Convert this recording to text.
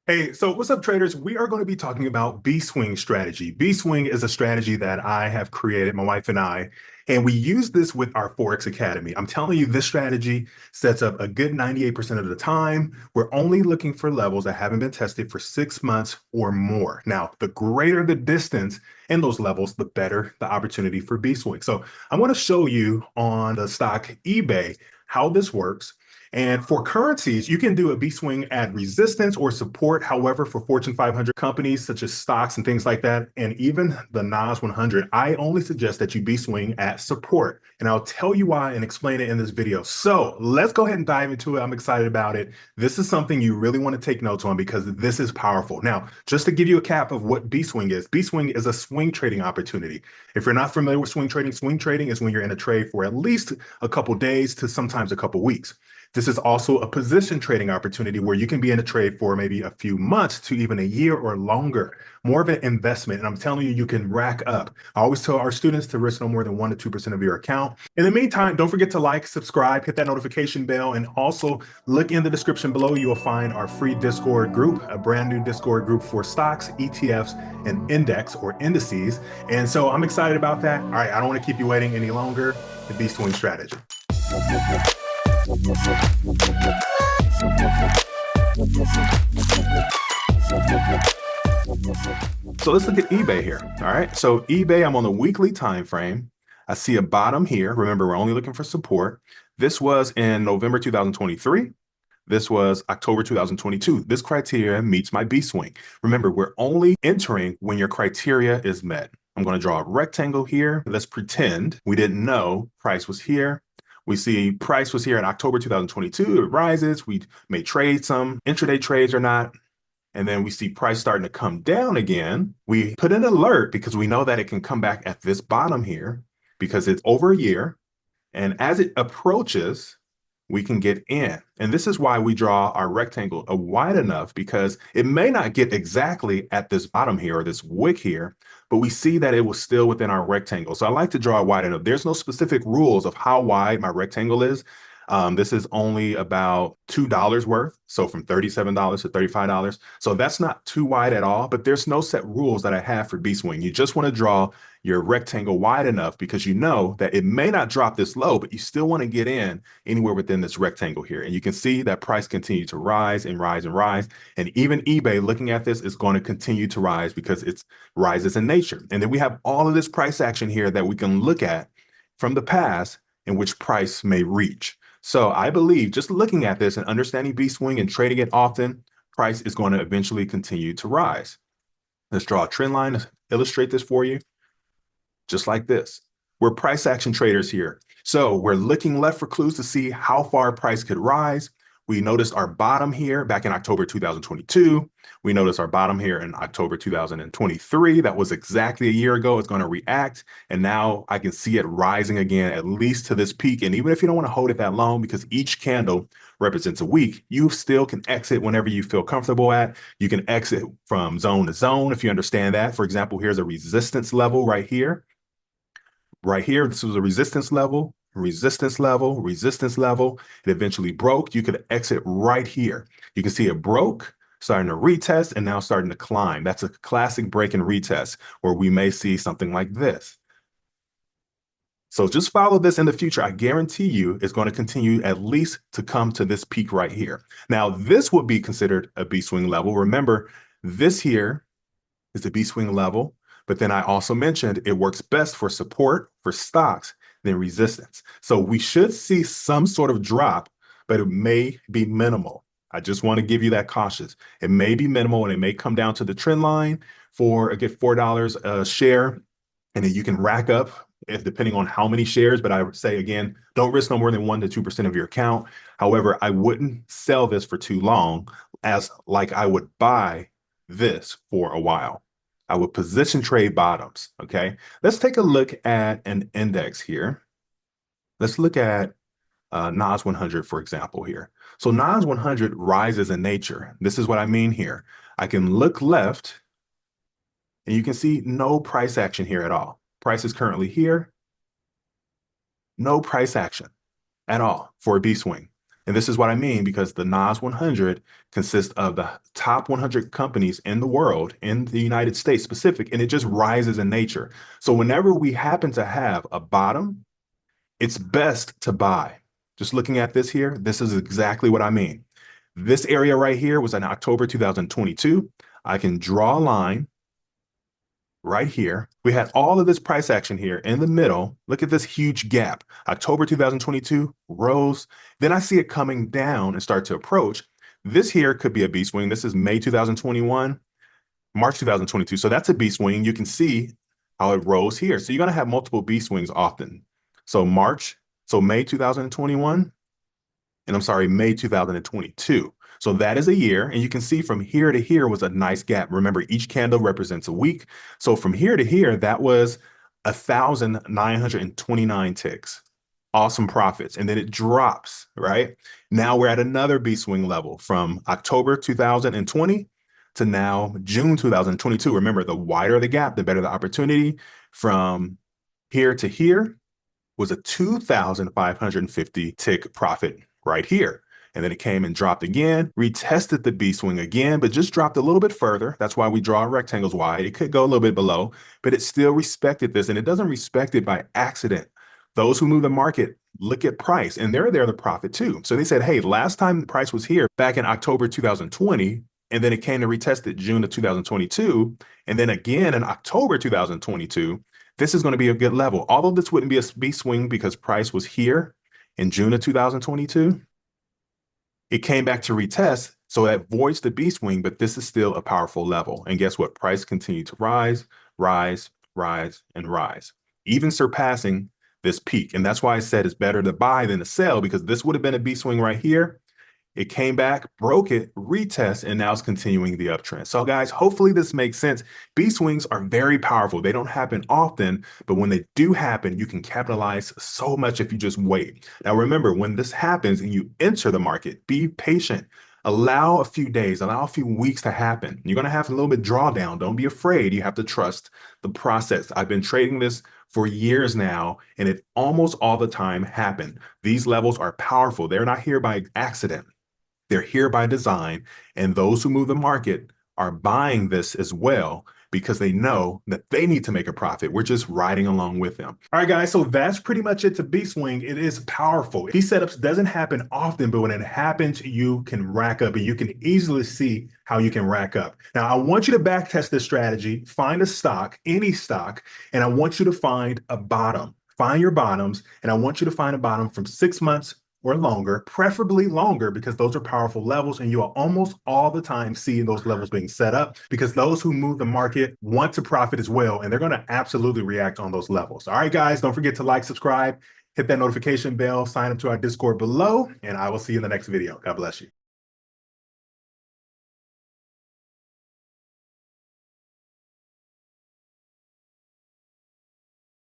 Hey, so what's up, traders? We are going to be talking about B-Swing strategy. B-Swing is a strategy that I have created, my wife and I, and we use this with our Forex Academy. I'm telling you, this strategy sets up a good 98% of the time. We're only looking for levels that haven't been tested for 6 months or more. Now, the greater the distance in those levels, the better the opportunity for B-Swing. So I want to show you on the stock eBay how this works. And for currencies, you can do a B swing at resistance or support. However, for Fortune 500 companies such as stocks and things like that, and even the NAS 100, I only suggest that you B swing at support. And I'll tell you why and explain it in this video. So let's go ahead and dive into it. I'm excited about it. This is something you really want to take notes on because this is powerful. Now, just to give you a cap of what B swing is a swing trading opportunity. If you're not familiar with swing trading is when you're in a trade for at least a couple days to sometimes a couple weeks. This is also a position trading opportunity where you can be in a trade for maybe a few months to even a year or longer. More of an investment. And I'm telling you, you can rack up. I always tell our students to risk no more than 1% to 2% of your account. In the meantime, don't forget to like, subscribe, hit that notification bell, and also look in the description below. You will find our free Discord group, a brand new Discord group for stocks, ETFs, and index or indices. And so I'm excited about that. All right, I don't want to keep you waiting any longer. The B swing strategy. So let's look at eBay here. All right. So eBay, I'm on the weekly time frame. I see a bottom here. Remember, we're only looking for support. This was in November 2023. This was October 2022. This criteria meets my B swing. Remember, we're only entering when your criteria is met. I'm going to draw a rectangle here. Let's pretend we didn't know price was here. We see price was here in October 2022. It rises. We may trade some intraday trades or not. And then we see price starting to come down again. We put an alert because we know that it can come back at this bottom here because it's over a year. And as it approaches, we can get in. And this is why we draw our rectangle wide enough because it may not get exactly at this bottom here or this wick here, but we see that it was still within our rectangle. So I like to draw it wide enough. There's no specific rules of how wide my rectangle is. This is only about $2 worth. So from $37 to $35. So that's not too wide at all, but there's no set rules that I have for B-Swing. You just want to draw your rectangle wide enough because you know that it may not drop this low, but you still want to get in anywhere within this rectangle here. And you can see that price continue to rise and rise and rise. And even eBay looking at this is going to continue to rise because it's rises in nature. And then we have all of this price action here that we can look at from the past in which price may reach. So I believe just looking at this and understanding B-Swing and trading it often, price is going to eventually continue to rise. Let's draw a trend line to illustrate this for you. Just like this. We're price action traders here. So we're looking left for clues to see how far price could rise. We noticed our bottom here back in October 2022. We noticed our bottom here in October 2023. That was exactly a year ago. It's going to react. And now I can see it rising again, at least to this peak. And even if you don't want to hold it that long, because each candle represents a week, you still can exit whenever you feel comfortable at. You can exit from zone to zone if you understand that. For example, here's a resistance level right here. Right here, this was a resistance level, resistance level, resistance level. It eventually broke. You could exit right here. You can see it broke, starting to retest, and now starting to climb. That's a classic break and retest where we may see something like this. So just follow this in the future. I guarantee you it's going to continue at least to come to this peak right here. Now, this would be considered a B-swing level. Remember, this here is the B-swing level. But then I also mentioned it works best for support for stocks than resistance. So we should see some sort of drop, but it may be minimal. I just want to give you that cautious. It may be minimal and it may come down to the trend line for a get $4 a share. And then you can rack up if depending on how many shares. But I would say, again, don't risk no more than 1% to 2% of your account. However, I wouldn't sell this for too long as like I would buy this for a while. I would position trade bottoms, okay? Let's take a look at an index here. Let's look at NAS 100, for example, here. So NAS 100 rises in nature. This is what I mean here. I can look left, and you can see no price action here at all. Price is currently here. No price action at all for a B swing. And this is what I mean, because the NAS 100 consists of the top 100 companies in the world, in the United States specific, and it just rises in nature. So whenever we happen to have a bottom, it's best to buy. Just looking at this here, this is exactly what I mean. This area right here was in October 2022. I can draw a line right here. We had all of this price action here in the middle. Look at this huge gap. October 2022 rose. Then I see it coming down and start to approach. This here could be a B swing. This is May 2021, March 2022. So that's a B swing. You can see how it rose here. So you're going to have multiple B swings often. So May 2021, and I'm sorry, May 2022. So that is a year, and you can see from here to here was a nice gap. Remember, each candle represents a week. So from here to here, that was 1,929 ticks. Awesome profits. And then it drops, right? Now we're at another B swing level from October 2020 to now June 2022. Remember, the wider the gap, the better the opportunity. From here to here was a 2,550 tick profit right here. And then it came and dropped again, retested the B swing again, but just dropped a little bit further. That's why we draw rectangles wide. It could go a little bit below, but it still respected this, and it doesn't respect it by accident. Those who move the market look at price, and they're there to profit too. So they said, hey, last time the price was here back in October 2020, and then it came to retest it June of 2022, and then again in October 2022, this is going to be a good level. Although this wouldn't be a B swing because price was here in June of 2022, it came back to retest, so that voids the B swing, but this is still a powerful level. And guess what? Price continued to rise, rise, rise, and rise, even surpassing this peak. And that's why I said it's better to buy than to sell, because this would have been a B swing right here. It came back, broke it, retest, and now it's continuing the uptrend. So guys, hopefully this makes sense. B swings are very powerful. They don't happen often, but when they do happen, you can capitalize so much if you just wait. Now remember, when this happens and you enter the market, be patient. Allow a few days, allow a few weeks to happen. You're going to have a little bit drawdown. Don't be afraid. You have to trust the process. I've been trading this for years now, and it almost all the time happened. These levels are powerful. They're not here by accident. They're here by design, and those who move the market are buying this as well because they know that they need to make a profit. We're just riding along with them. All right, guys, so that's pretty much it to B swing. It is powerful. These setups doesn't happen often, but when it happens, you can rack up, and you can easily see how you can rack up. Now, I want you to back test this strategy, find a stock, any stock, and I want you to find a bottom. Find your bottoms, and I want you to find a bottom from 6 months or longer, preferably longer, because those are powerful levels, and you will almost all the time see those levels being set up, because those who move the market want to profit as well, and they're going to absolutely react on those levels. All right, guys, don't forget to like, subscribe, hit that notification bell, sign up to our Discord below, and I will see you in the next video. God bless you.